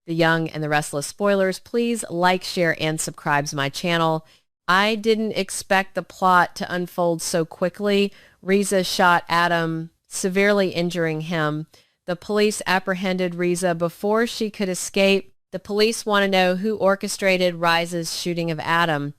The Young and the Restless spoilers, please like, share, and subscribe to my channel. I didn't expect the plot to unfold so quickly. Riza shot Adam, severely injuring him. The police apprehended Riza before she could escape. The police want to know who orchestrated Riza's shooting of Adam.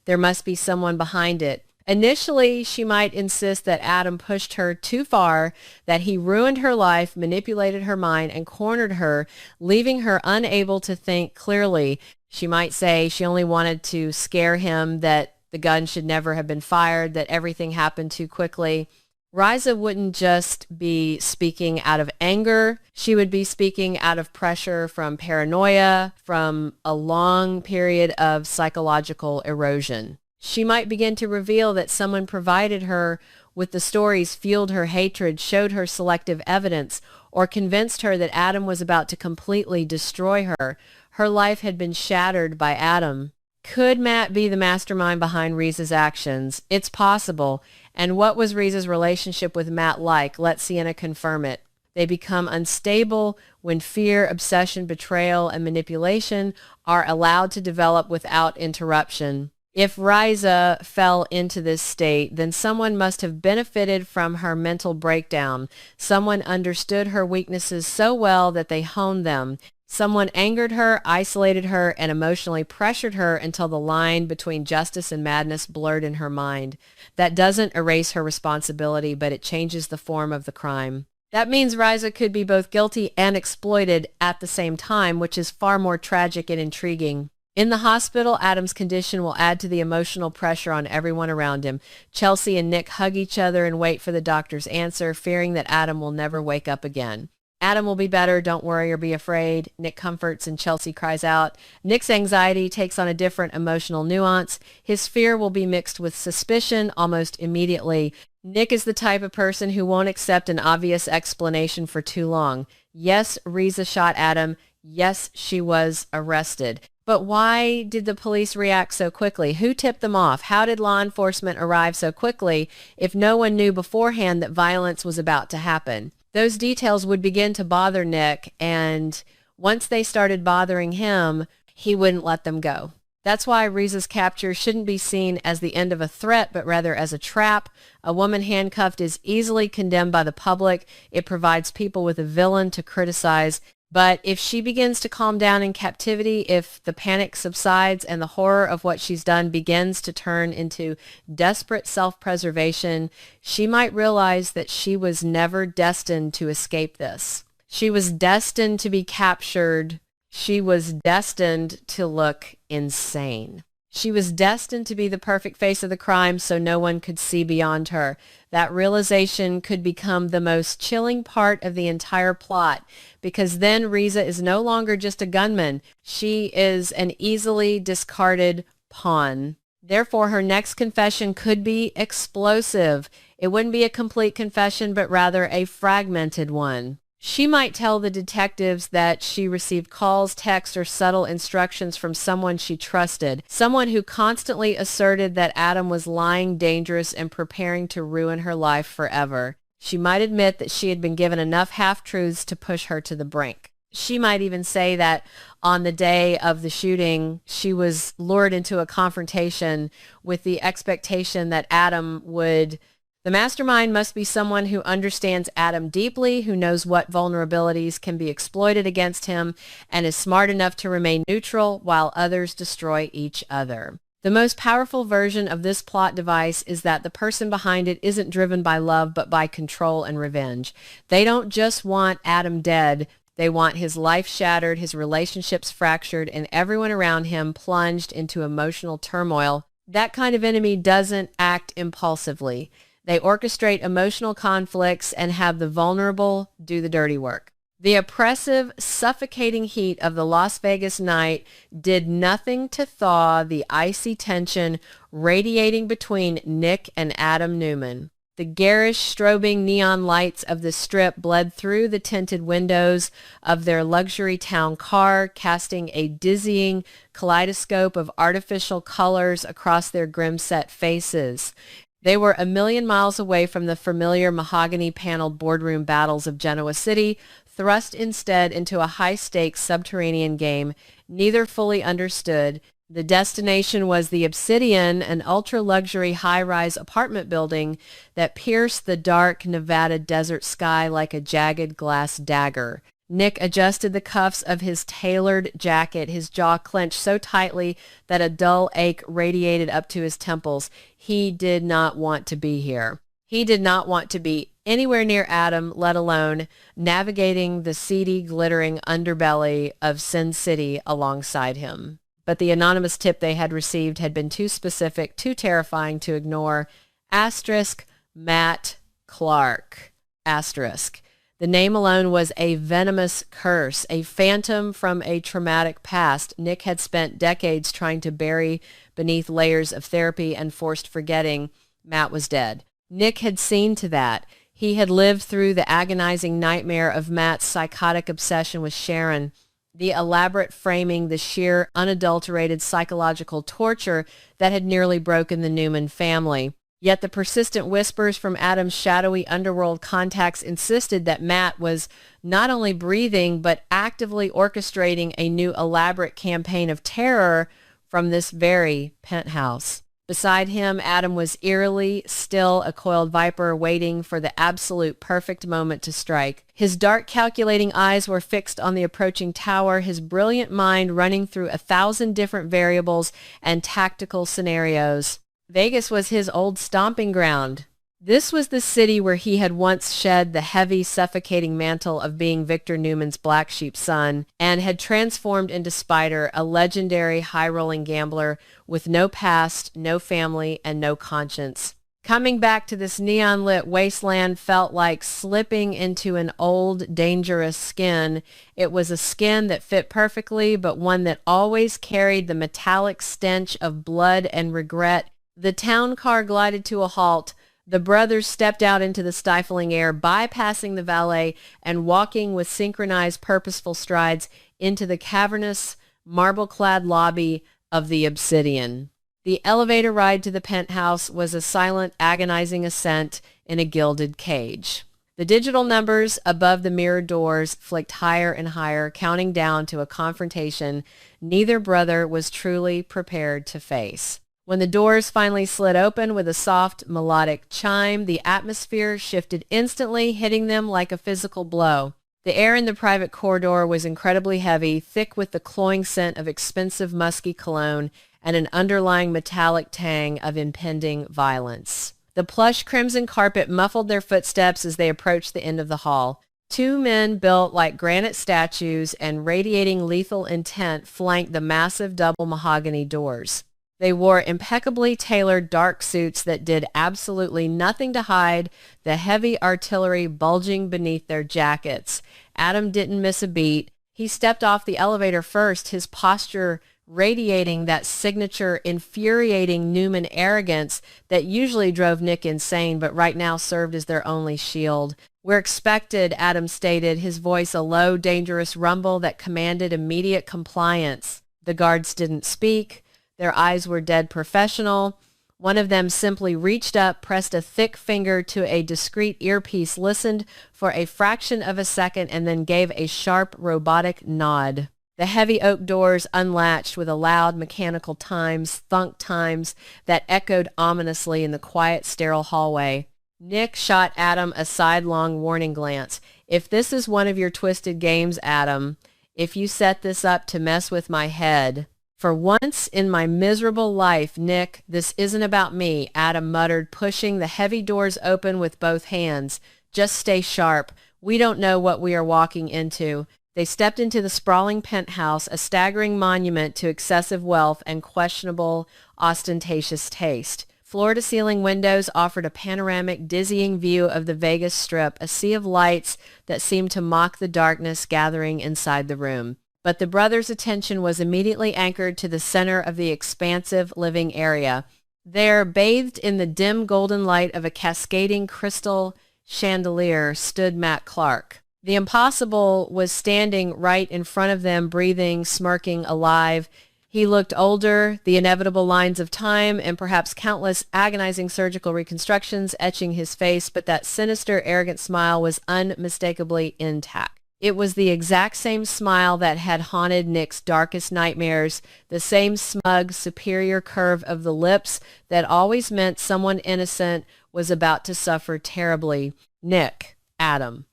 There must be someone behind it. Initially, she might insist that Adam pushed her too far, that he ruined her life, manipulated her mind, and cornered her, leaving her unable to think clearly. She might say she only wanted to scare him, that the gun should never have been fired, that everything happened too quickly. Riza wouldn't just be speaking out of anger. She would be speaking out of pressure from paranoia, from a long period of psychological erosion. She might begin to reveal that someone provided her with the stories, fueled her hatred, showed her selective evidence, or convinced her that Adam was about to completely destroy her. Her life had been shattered by Adam. Could Matt be the mastermind behind Riza's actions? It's possible. And what was Riza's relationship with Matt like? Let Sienna confirm it. They become unstable when fear, obsession, betrayal, and manipulation are allowed to develop without interruption. If Riza fell into this state, then someone must have benefited from her mental breakdown. Someone understood her weaknesses so well that they honed them. Someone angered her, isolated her, and emotionally pressured her until the line between justice and madness blurred in her mind. That doesn't erase her responsibility, but it changes the form of the crime. That means Riza could be both guilty and exploited at the same time, which is far more tragic and intriguing. In the hospital, Adam's condition will add to the emotional pressure on everyone around him. Chelsea and Nick hug each other and wait for the doctor's answer, fearing that Adam will never wake up again. Adam will be better, don't worry or be afraid. Nick comforts and Chelsea cries out. Nick's anxiety takes on a different emotional nuance. His fear will be mixed with suspicion almost immediately. Nick is the type of person who won't accept an obvious explanation for too long. Yes, Riza shot Adam. Yes, she was arrested. But why did the police react so quickly? Who tipped them off? How did law enforcement arrive so quickly if no one knew beforehand that violence was about to happen? Those details would begin to bother Nick, and once they started bothering him, he wouldn't let them go. That's why Riza's capture shouldn't be seen as the end of a threat, but rather as a trap. A woman handcuffed is easily condemned by the public. It provides people with a villain to criticize. But if she begins to calm down in captivity, if the panic subsides and the horror of what she's done begins to turn into desperate self-preservation, she might realize that she was never destined to escape this. She was destined to be captured. She was destined to look insane. She was destined to be the perfect face of the crime so no one could see beyond her. That realization could become the most chilling part of the entire plot, because then Riza is no longer just a gunman. She is an easily discarded pawn. Therefore, her next confession could be explosive. It wouldn't be a complete confession, but rather a fragmented one. She might tell the detectives that she received calls, texts, or subtle instructions from someone she trusted, someone who constantly asserted that Adam was lying, dangerous, and preparing to ruin her life forever. She might admit that she had been given enough half-truths to push her to the brink. She might even say that on the day of the shooting, she was lured into a confrontation with the expectation that Adam would... The mastermind must be someone who understands Adam deeply, who knows what vulnerabilities can be exploited against him, and is smart enough to remain neutral while others destroy each other. The most powerful version of this plot device is that the person behind it isn't driven by love, but by control and revenge. They don't just want Adam dead. They want his life shattered, his relationships fractured, and everyone around him plunged into emotional turmoil. That kind of enemy doesn't act impulsively. They orchestrate emotional conflicts and have the vulnerable do the dirty work. The oppressive, suffocating heat of the Las Vegas night did nothing to thaw the icy tension radiating between Nick and Adam Newman. The garish, strobing neon lights of the Strip bled through the tinted windows of their luxury town car, casting a dizzying kaleidoscope of artificial colors across their grim-set faces. They were a million miles away from the familiar mahogany-paneled boardroom battles of Genoa City, thrust instead into a high-stakes subterranean game neither fully understood. The destination was the Obsidian, an ultra-luxury high-rise apartment building that pierced the dark Nevada desert sky like a jagged glass dagger. Nick adjusted the cuffs of his tailored jacket, his jaw clenched so tightly that a dull ache radiated up to his temples. He did not want to be here. He did not want to be anywhere near Adam, let alone navigating the seedy, glittering underbelly of Sin City alongside him. But the anonymous tip they had received had been too specific, too terrifying to ignore. Asterisk, Matt Clark. Asterisk. The name alone was a venomous curse, a phantom from a traumatic past Nick had spent decades trying to bury beneath layers of therapy and forced forgetting. Matt was dead. Nick had seen to that. He had lived through the agonizing nightmare of Matt's psychotic obsession with Sharon, the elaborate framing, the sheer, unadulterated psychological torture that had nearly broken the Newman family. Yet the persistent whispers from Adam's shadowy underworld contacts insisted that Matt was not only breathing, but actively orchestrating a new elaborate campaign of terror from this very penthouse. Beside him, Adam was eerily still, a coiled viper waiting for the absolute perfect moment to strike. His dark, calculating eyes were fixed on the approaching tower, his brilliant mind running through 1,000 different variables and tactical scenarios. Vegas was his old stomping ground. This was the city where he had once shed the heavy, suffocating mantle of being Victor Newman's black sheep son and had transformed into Spider, a legendary high-rolling gambler with no past, no family, and no conscience. Coming back to this neon-lit wasteland felt like slipping into an old, dangerous skin. It was a skin that fit perfectly, but one that always carried the metallic stench of blood and regret. The town car glided to a halt. The brothers stepped out into the stifling air, bypassing the valet and walking with synchronized, purposeful strides into the cavernous, marble-clad lobby of the Obsidian. The elevator ride to the penthouse was a silent, agonizing ascent in a gilded cage. The digital numbers above the mirrored doors flicked higher and higher, counting down to a confrontation neither brother was truly prepared to face. When the doors finally slid open with a soft, melodic chime, the atmosphere shifted instantly, hitting them like a physical blow. The air in the private corridor was incredibly heavy, thick with the cloying scent of expensive musky cologne and an underlying metallic tang of impending violence. The plush crimson carpet muffled their footsteps as they approached the end of the hall. Two men built like granite statues and radiating lethal intent flanked the massive double mahogany doors. They wore impeccably tailored dark suits that did absolutely nothing to hide the heavy artillery bulging beneath their jackets. Adam didn't miss a beat. He stepped off the elevator first, his posture radiating that signature, infuriating Newman arrogance that usually drove Nick insane, but right now served as their only shield. "We're expected," Adam stated, his voice a low, dangerous rumble that commanded immediate compliance. The guards didn't speak. Their eyes were dead professional. One of them simply reached up, pressed a thick finger to a discreet earpiece, listened for a fraction of a second, and then gave a sharp, robotic nod. The heavy oak doors unlatched with a loud mechanical thunk times that echoed ominously in the quiet, sterile hallway. Nick shot Adam a sidelong warning glance. "If this is one of your twisted games, Adam, if you set this up to mess with my head..." "For once in my miserable life, Nick, this isn't about me," Adam muttered, pushing the heavy doors open with both hands. "Just stay sharp. We don't know what we are walking into." They stepped into the sprawling penthouse, a staggering monument to excessive wealth and questionable, ostentatious taste. Floor-to-ceiling windows offered a panoramic, dizzying view of the Vegas Strip, a sea of lights that seemed to mock the darkness gathering inside the room. But the brothers' attention was immediately anchored to the center of the expansive living area. There, bathed in the dim golden light of a cascading crystal chandelier, stood Matt Clark. The impossible was standing right in front of them, breathing, smirking, alive. He looked older, the inevitable lines of time and perhaps countless agonizing surgical reconstructions etching his face, but that sinister, arrogant smile was unmistakably intact. It was the exact same smile that had haunted Nick's darkest nightmares, the same smug, superior curve of the lips that always meant someone innocent was about to suffer terribly. Nick, Adam.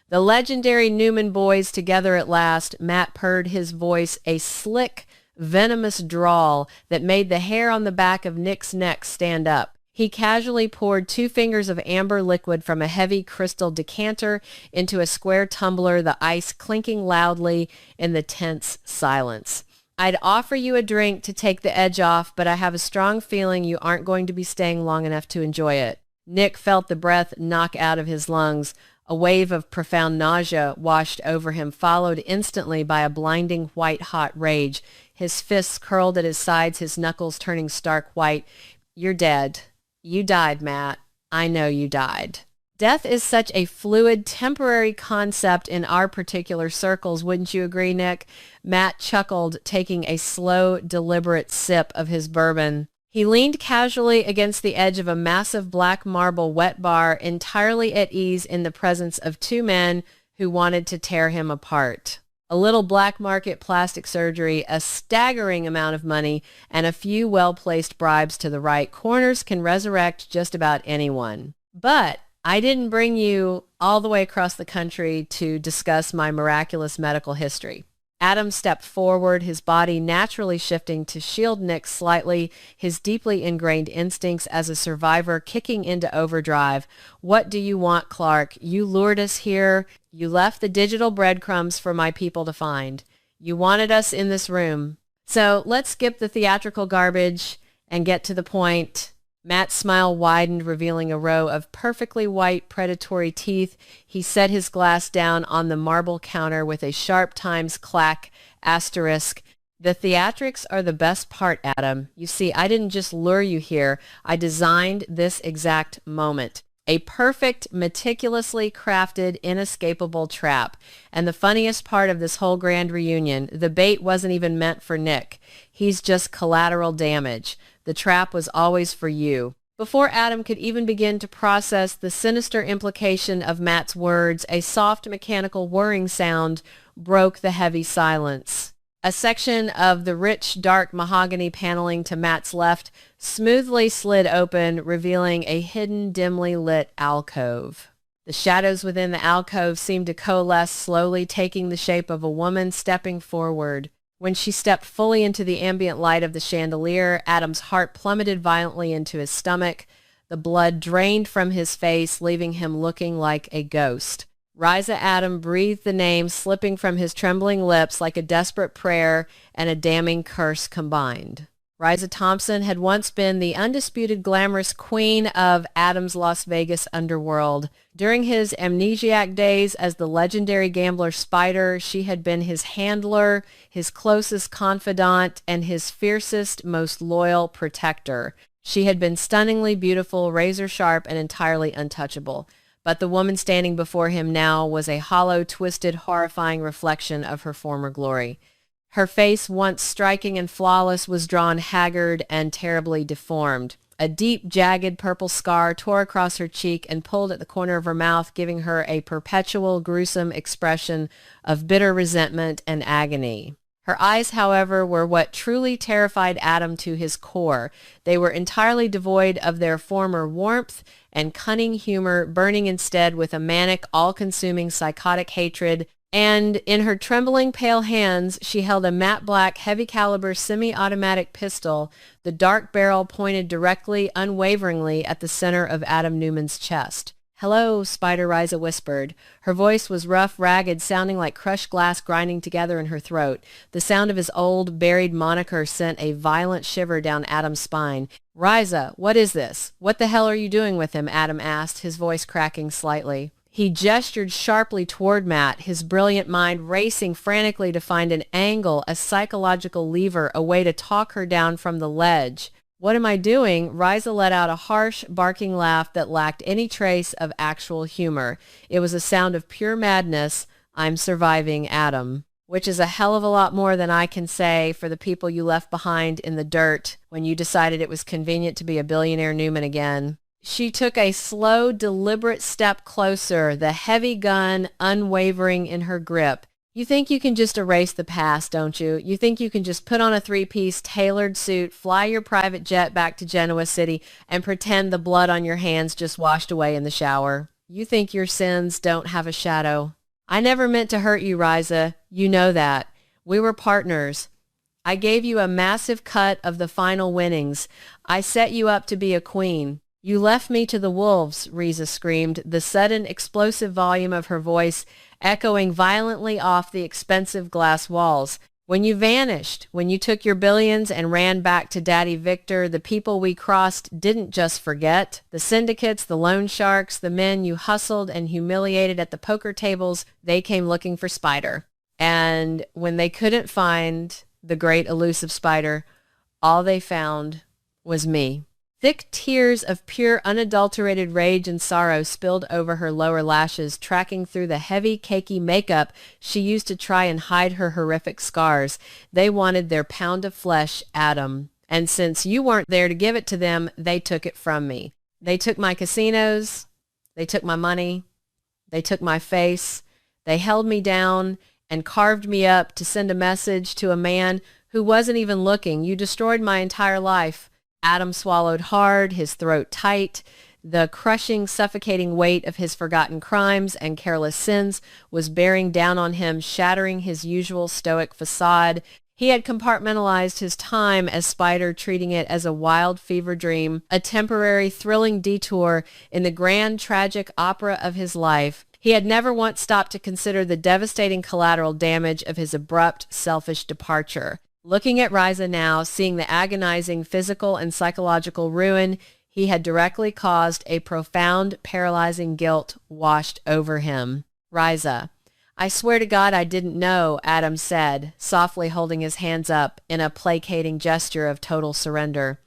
The legendary Newman boys together at last. Matt purred, his voice a slick, venomous drawl that made the hair on the back of Nick's neck stand up. He casually poured 2 fingers of amber liquid from a heavy crystal decanter into a square tumbler, the ice clinking loudly in the tense silence. I'd offer you a drink to take the edge off, but I have a strong feeling you aren't going to be staying long enough to enjoy it. Nick felt the breath knock out of his lungs. A wave of profound nausea washed over him, followed instantly by a blinding white-hot rage. His fists curled at his sides, his knuckles turning stark white. You're dead. You died, Matt. I know you died. Death is such a fluid, temporary concept in our particular circles, wouldn't you agree, Nick? Matt chuckled, taking a slow, deliberate sip of his bourbon. He leaned casually against the edge of a massive black marble wet bar, entirely at ease in the presence of 2 men who wanted to tear him apart. A little black market plastic surgery, a staggering amount of money, and a few well-placed bribes to the right corners can resurrect just about anyone. But I didn't bring you all the way across the country to discuss my miraculous medical history. Adam stepped forward, his body naturally shifting to shield Nick slightly, his deeply ingrained instincts as a survivor kicking into overdrive. What do you want, Clark? You lured us here. You left the digital breadcrumbs for my people to find. You wanted us in this room. So let's skip the theatrical garbage and get to the point. Matt's smile widened, revealing a row of perfectly white predatory teeth. He set his glass down on the marble counter with a sharp times clack asterisk. The theatrics are the best part, Adam. You see, I didn't just lure you here. I designed this exact moment. A perfect, meticulously crafted, inescapable trap. And the funniest part of this whole grand reunion, the bait wasn't even meant for Nick. He's just collateral damage. The trap was always for you. Before Adam could even begin to process the sinister implication of Matt's words, a soft mechanical whirring sound broke the heavy silence. A section of the rich, dark mahogany paneling to Matt's left smoothly slid open, revealing a hidden, dimly lit alcove. The shadows within the alcove seemed to coalesce, slowly taking the shape of a woman stepping forward. When she stepped fully into the ambient light of the chandelier, Adam's heart plummeted violently into his stomach. The blood drained from his face, leaving him looking like a ghost. Riza Adam breathed the name slipping from his trembling lips like a desperate prayer and a damning curse combined. Riza Thompson had once been the undisputed glamorous queen of Adam's Las Vegas underworld. During his amnesiac days as the legendary gambler Spider, she had been his handler, his closest confidant, and his fiercest, most loyal protector. She had been stunningly beautiful, razor-sharp, and entirely untouchable. But the woman standing before him now was a hollow, twisted, horrifying reflection of her former glory. Her face, once striking and flawless, was drawn haggard and terribly deformed. A deep, jagged purple scar tore across her cheek and pulled at the corner of her mouth, giving her a perpetual, gruesome expression of bitter resentment and agony. Her eyes, however, were what truly terrified Adam to his core. They were entirely devoid of their former warmth and cunning humor, burning instead with a manic, all-consuming psychotic hatred. And in her trembling, pale hands, she held a matte black, heavy-caliber, semi-automatic pistol, the dark barrel pointed directly, unwaveringly, at the center of Adam Newman's chest. "Hello," Spider Riza whispered. Her voice was rough, ragged, sounding like crushed glass grinding together in her throat. The sound of his old, buried moniker sent a violent shiver down Adam's spine. "Riza, what is this? What the hell are you doing with him?" Adam asked, his voice cracking slightly. He gestured sharply toward Matt, his brilliant mind racing frantically to find an angle, a psychological lever, a way to talk her down from the ledge. "What am I doing?" Riza let out a harsh, barking laugh that lacked any trace of actual humor. It was a sound of pure madness. "I'm surviving Adam." Which is a hell of a lot more than I can say for the people you left behind in the dirt when you decided it was convenient to be a billionaire Newman again. She took a slow, deliberate step closer, the heavy gun unwavering in her grip. You think you can just erase the past, don't you? You think you can just put on a three-piece tailored suit, fly your private jet back to Genoa City, and pretend the blood on your hands just washed away in the shower. You think your sins don't have a shadow. I never meant to hurt you, Riza. You know that. We were partners. I gave you a massive cut of the final winnings. I set you up to be a queen. You left me to the wolves, Riza screamed, the sudden explosive volume of her voice echoing violently off the expensive glass walls. When you vanished, when you took your billions and ran back to Daddy Victor, the people we crossed didn't just forget. The syndicates, the loan sharks, the men you hustled and humiliated at the poker tables, they came looking for Spider. And when they couldn't find the great elusive Spider, all they found was me. Thick tears of pure unadulterated rage and sorrow spilled over her lower lashes, tracking through the heavy, cakey makeup she used to try and hide her horrific scars. They wanted their pound of flesh, Adam. And since you weren't there to give it to them, they took it from me. They took my casinos. They took my money. They took my face. They held me down and carved me up to send a message to a man who wasn't even looking. You destroyed my entire life. Adam swallowed hard, his throat tight. The crushing, suffocating weight of his forgotten crimes and careless sins was bearing down on him, shattering his usual stoic facade. He had compartmentalized his time as Spider, treating it as a wild fever dream, a temporary, thrilling detour in the grand, tragic opera of his life. He had never once stopped to consider the devastating collateral damage of his abrupt, selfish departure. Looking at Riza now, seeing the agonizing physical and psychological ruin he had directly caused, a profound, paralyzing guilt washed over him. Riza, I swear to God I didn't know, Adam said, softly holding his hands up in a placating gesture of total surrender.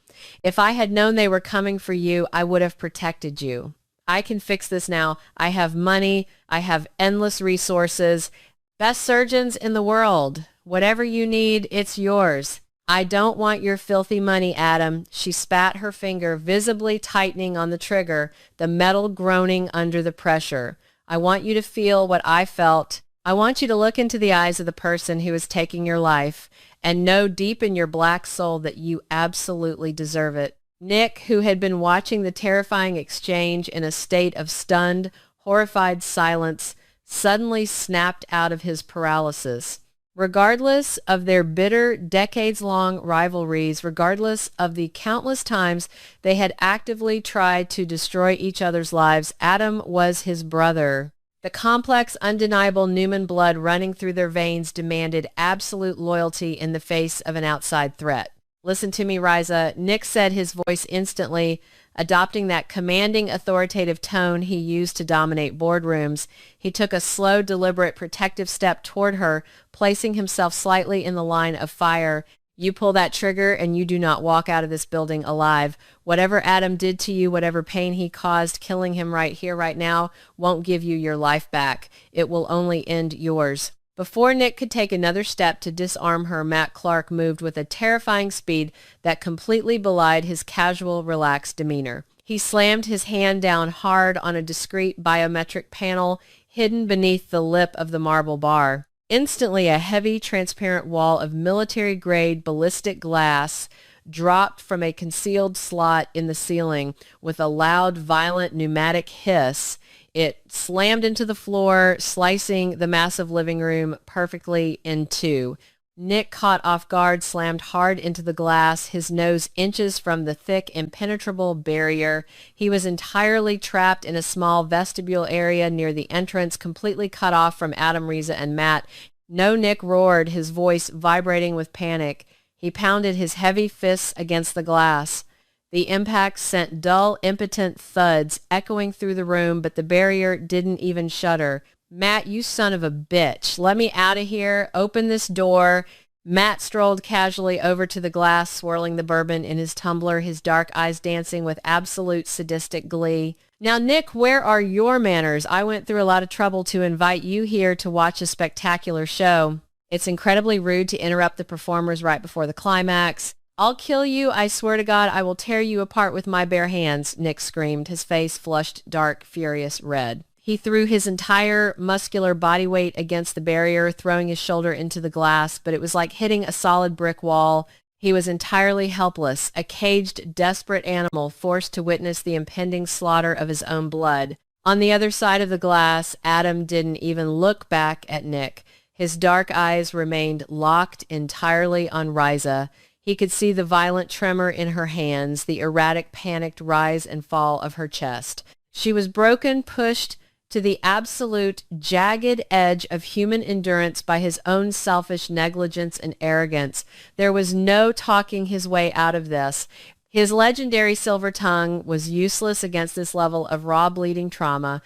If I had known they were coming for you, I would have protected you. I can fix this now. I have money. I have endless resources. Best surgeons in the world. Whatever you need, it's yours. I don't want your filthy money, Adam. She spat her finger, visibly tightening on the trigger, the metal groaning under the pressure. I want you to feel what I felt. I want you to look into the eyes of the person who is taking your life and know deep in your black soul that you absolutely deserve it. Nick, who had been watching the terrifying exchange in a state of stunned, horrified silence, suddenly snapped out of his paralysis. Regardless of their bitter, decades-long rivalries, regardless of the countless times they had actively tried to destroy each other's lives, Adam was his brother. The complex, undeniable Newman blood running through their veins demanded absolute loyalty in the face of an outside threat. Listen to me, Riza. Nick said, his voice instantly adopting that commanding, authoritative tone he used to dominate boardrooms. He took a slow, deliberate, protective step toward her, placing himself slightly in the line of fire. You pull that trigger and you do not walk out of this building alive. Whatever Adam did to you, whatever pain he caused, killing him right here, right now, won't give you your life back. It will only end yours. Before Nick could take another step to disarm her, Matt Clark moved with a terrifying speed that completely belied his casual, relaxed demeanor. He slammed his hand down hard on a discreet biometric panel hidden beneath the lip of the marble bar. Instantly, a heavy, transparent wall of military-grade ballistic glass dropped from a concealed slot in the ceiling with a loud, violent pneumatic hiss. It slammed into the floor, slicing the massive living room perfectly in two. Nick, caught off guard, slammed hard into the glass, his nose inches from the thick, impenetrable barrier. He was entirely trapped in a small vestibule area near the entrance, completely cut off from Adam, Riza, and Matt. No, Nick roared, his voice vibrating with panic. He pounded his heavy fists against the glass. The impact sent dull, impotent thuds echoing through the room, but the barrier didn't even shudder. Matt, you son of a bitch. Let me out of here. Open this door. Matt strolled casually over to the glass, swirling the bourbon in his tumbler, his dark eyes dancing with absolute sadistic glee. Now, Nick, where are your manners? I went through a lot of trouble to invite you here to watch a spectacular show. It's incredibly rude to interrupt the performers right before the climax. I'll kill you. I swear to God, I will tear you apart with my bare hands, Nick screamed, his face flushed dark, furious red. He threw his entire muscular body weight against the barrier, throwing his shoulder into the glass, but it was like hitting a solid brick wall. He was entirely helpless, a caged, desperate animal forced to witness the impending slaughter of his own blood. On the other side of the glass, Adam didn't even look back at Nick. His dark eyes remained locked entirely on Riza. He could see the violent tremor in her hands, the erratic, panicked rise and fall of her chest. She was broken, pushed to the absolute jagged edge of human endurance by his own selfish negligence and arrogance. There was no talking his way out of this. His legendary silver tongue was useless against this level of raw bleeding trauma.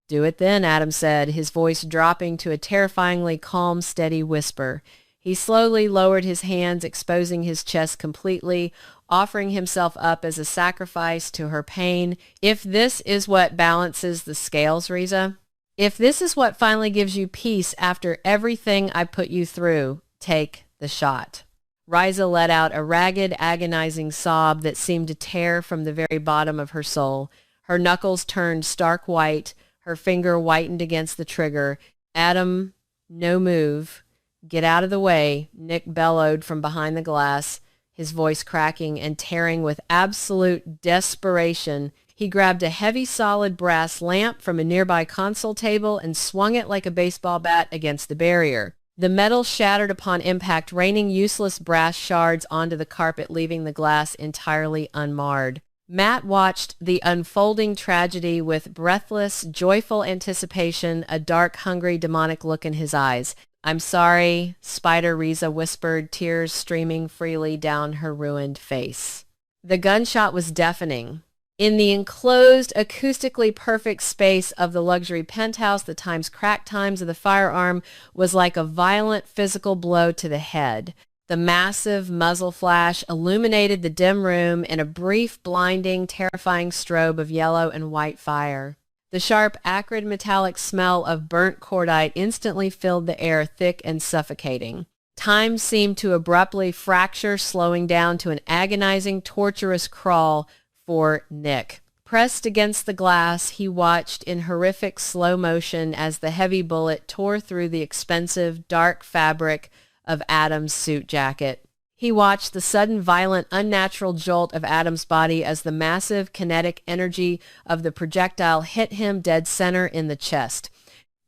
"Do it then," Adam said, his voice dropping to a terrifyingly calm, steady whisper. He slowly lowered his hands, exposing his chest completely, offering himself up as a sacrifice to her pain. "If this is what balances the scales, Riza, if this is what finally gives you peace after everything I put you through, take the shot." Riza let out a ragged, agonizing sob that seemed to tear from the very bottom of her soul. Her knuckles turned stark white, her finger whitened against the trigger. "Adam, no move. Get out of the way," Nick bellowed from behind the glass, his voice cracking and tearing with absolute desperation. He grabbed a heavy, solid brass lamp from a nearby console table and swung it like a baseball bat against the barrier. The metal shattered upon impact, raining useless brass shards onto the carpet, leaving the glass entirely unmarred. Matt watched the unfolding tragedy with breathless, joyful anticipation, a dark, hungry, demonic look in his eyes. "I'm sorry," Spider Riza whispered, tears streaming freely down her ruined face. The gunshot was deafening. In the enclosed, acoustically perfect space of the luxury penthouse, the crack times of the firearm was like a violent physical blow to the head. The massive muzzle flash illuminated the dim room in a brief, blinding, terrifying strobe of yellow and white fire. The sharp, acrid, metallic smell of burnt cordite instantly filled the air, thick and suffocating. Time seemed to abruptly fracture, slowing down to an agonizing, torturous crawl for Nick. Pressed against the glass, he watched in horrific slow motion as the heavy bullet tore through the expensive, dark fabric of Adam's suit jacket. He watched the sudden, violent, unnatural jolt of Adam's body as the massive kinetic energy of the projectile hit him dead center in the chest.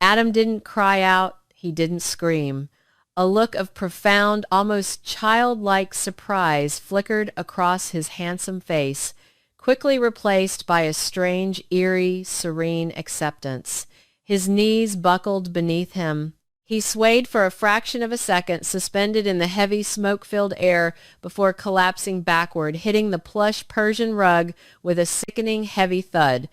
Adam didn't cry out. He didn't scream. A look of profound, almost childlike surprise flickered across his handsome face, quickly replaced by a strange, eerie, serene acceptance. His knees buckled beneath him. He swayed for a fraction of a second, suspended in the heavy, smoke-filled air before collapsing backward, hitting the plush Persian rug with a sickening, heavy thud.